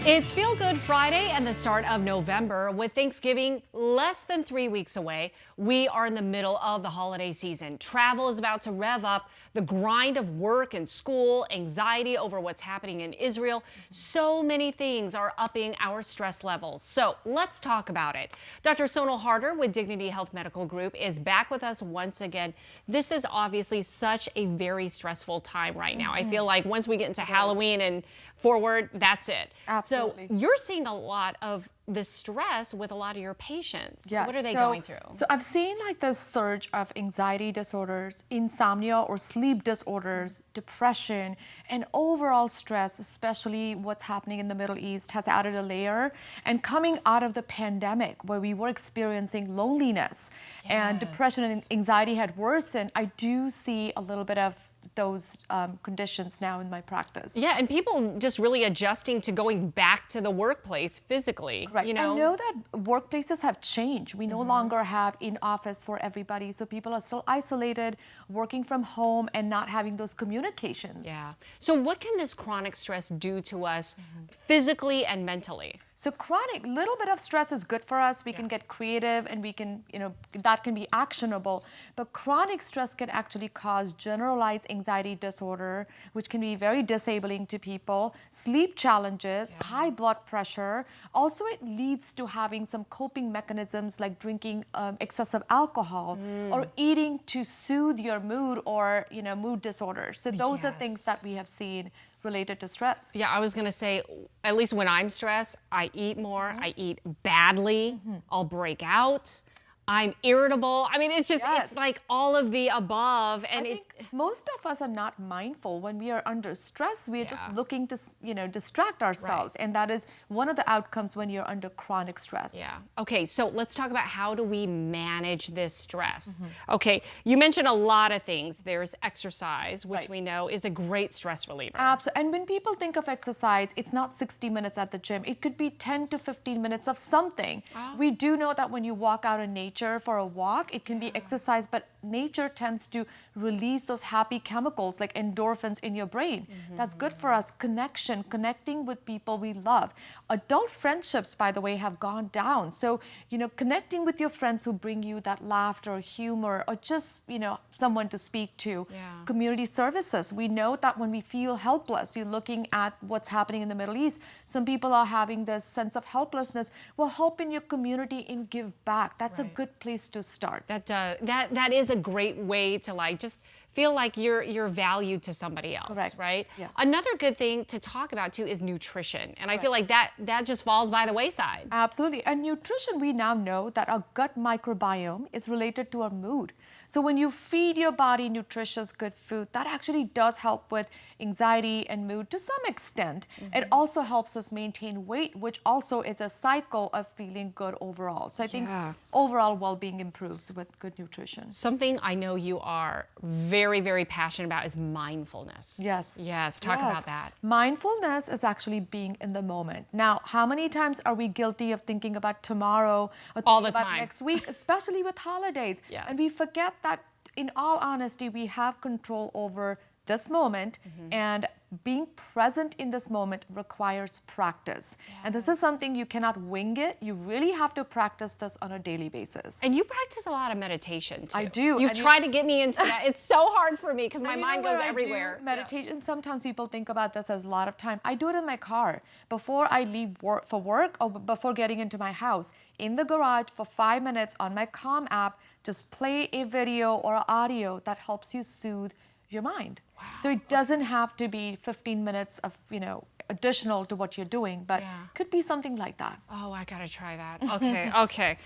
It's Feel Good Friday and the start of November. With Thanksgiving less than 3 weeks away, we are in the middle of the holiday season. Travel is about to rev up, the grind of work and school, anxiety over what's happening in Israel. So many things are upping our stress levels. So let's talk about it. Dr. Sonal Haerter with Dignity Health Medical Group is back with us once again. This is obviously such a very stressful time right now. I feel like once we get into Halloween and forward, that's it. Absolutely. So you're seeing a lot of the stress with a lot of your patients. Yes. What are they going through? So I've seen like this surge of anxiety disorders, insomnia or sleep disorders, depression, and overall stress, especially what's happening in the Middle East, has added a layer. And coming out of the pandemic where we were experiencing loneliness and depression and anxiety had worsened, I do see a little bit of those conditions now in my practice. Yeah, and people just really adjusting to going back to the workplace physically. Right. You know? I know that workplaces have changed. We no longer have in office for everybody. So people are still isolated, working from home and not having those communications. Yeah. So what can this chronic stress do to us physically and mentally? So little bit of stress is good for us. We can get creative and we can, that can be actionable. But chronic stress can actually cause generalized anxiety disorder, which can be very disabling to people, sleep challenges, high blood pressure. Also, it leads to having some coping mechanisms like drinking excessive alcohol or eating to soothe your mood or, mood disorders. So those are things that we have seen related to stress. Yeah, I was going to say, at least when I'm stressed, I eat more, I eat badly, I'll break out, I'm irritable. I mean, it's just, it's like all of the above. And I think most of us are not mindful when we are under stress. We are just looking to, distract ourselves. And that is one of the outcomes when you're under chronic stress. Yeah. Okay, so let's talk about how do we manage this stress. Okay, you mentioned a lot of things. There's exercise, which we know is a great stress reliever. Absolutely. And when people think of exercise, it's not 60 minutes at the gym. It could be 10 to 15 minutes of something. We do know that when you walk out in nature for a walk, it can be exercise, but nature tends to release those happy chemicals like endorphins in your brain. That's good for us. Connecting with people we love. Adult friendships, by the way, have gone down. So, connecting with your friends who bring you that laughter, humor, or just, someone to speak to. Community services. We know that when we feel helpless, you're looking at what's happening in the Middle East. Some people are having this sense of helplessness. Well, help in your community and give back. That's a good place to start. That is a great way to just feel like you're valued to somebody else, right? Yes. Another good thing to talk about too is nutrition, and I feel like that just falls by the wayside. Absolutely. And nutrition, we now know that our gut microbiome is related to our mood. So when you feed your body nutritious, good food, that actually does help with anxiety and mood to some extent. It also helps us maintain weight, which also is a cycle of feeling good overall. So I think overall well-being improves with good nutrition. Something I know you are very, very passionate about is mindfulness. Yes. Yes. Talk about that. Mindfulness is actually being in the moment. Now, how many times are we guilty of thinking about tomorrow or thinking about next week, especially with holidays? And we forget that in all honesty, we have control over this moment, and being present in this moment requires practice. And this is something you cannot wing it. You really have to practice this on a daily basis. And you practice a lot of meditation too. I do. You've tried to get me into that. It's so hard for me because my mind goes everywhere. Meditation, sometimes people think about this as a lot of time. I do it in my car before I leave work for work or before getting into my house. In the garage for 5 minutes on my Calm app, just play a video or audio that helps you soothe your mind. So it doesn't have to be 15 minutes of, additional to what you're doing, but could be something like that. Oh, I gotta try that. Okay, okay.